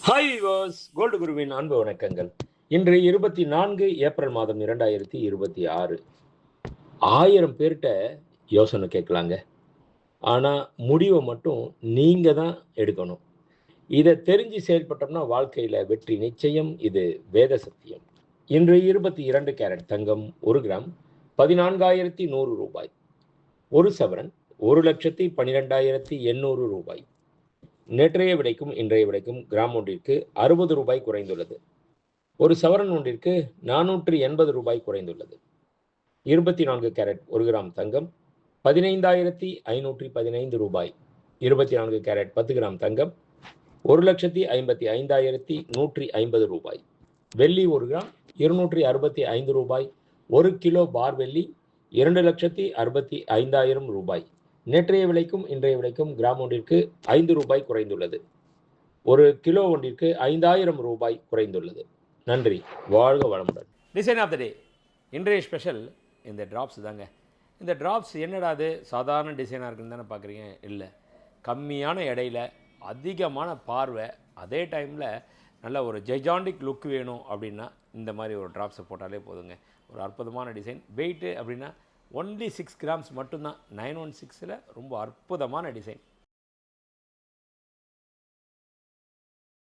Hi viewers, gold குருவின் அன்பு வணக்கங்கள். இன்று 24 ஏப்ரல் மாதம் 2026. 1000 பேர்கிட்ட யோசனை கேட்கலாங்க. ஆனா முடிவை மட்டும் நீங்க தான் எடுக்கணும். இதை தெரிஞ்சு செயல்பட்டோம்னா வாழ்க்கையில வெற்றி நிச்சயம். இது வேத சத்தியம். இன்று 22 கேரட் தங்கம் 1 கிராம் 14,100 ரூபாய். 1 சவரன் 1,12,800 ரூபாய். நேற்றைய விடைக்கும் இன்றைய விடைக்கும் கிராம் ஒன்றிற்கு 60 ரூபாய் குறைந்துள்ளது. ஒரு சவரன் ஒன்றிற்கு 480 ரூபாய் குறைந்துள்ளது. 24 கேரட் 1 கிராம் தங்கம் 15,515 ரூபாய். 24 கேரட் 10 கிராம் தங்கம் 1,55,150 ரூபாய். வெள்ளி 1 கிராம் 265 ரூபாய். 1 கிலோ பார் வெள்ளி 2,65,000 ரூபாய். நேற்றைய விலைக்கும் இன்றைய விலைக்கும் கிராம் ஒன்றிற்கு 5 ரூபாய் குறைந்துள்ளது. ஒரு கிலோ ஒன்றிற்கு 5,000 ரூபாய் குறைந்துள்ளது. நன்றி. வாழ்க வளமுடன். டிசைன் ஆஃப் த டே இன்றைய ஸ்பெஷல் இந்த ட்ராப்ஸ் தாங்க. இந்த ட்ராப்ஸ் என்னடா அது சாதாரண டிசைனாக இருக்குன்னு தானே பார்க்குறீங்க? இல்லை, கம்மியான எடையில் அதிகமான பார்வை, அதே டைமில் நல்ல ஒரு ஜெஜாண்டிக் லுக் வேணும் அப்படின்னா இந்த மாதிரி ஒரு ட்ராப்ஸை போட்டாலே போதுங்க. ஒரு அற்புதமான டிசைன். வெயிட்டு அப்படின்னா ஒன்லி 6 கிராம்ஸ் மட்டும்தான். 916ல் ரொம்ப அற்புதமான டிசைன்.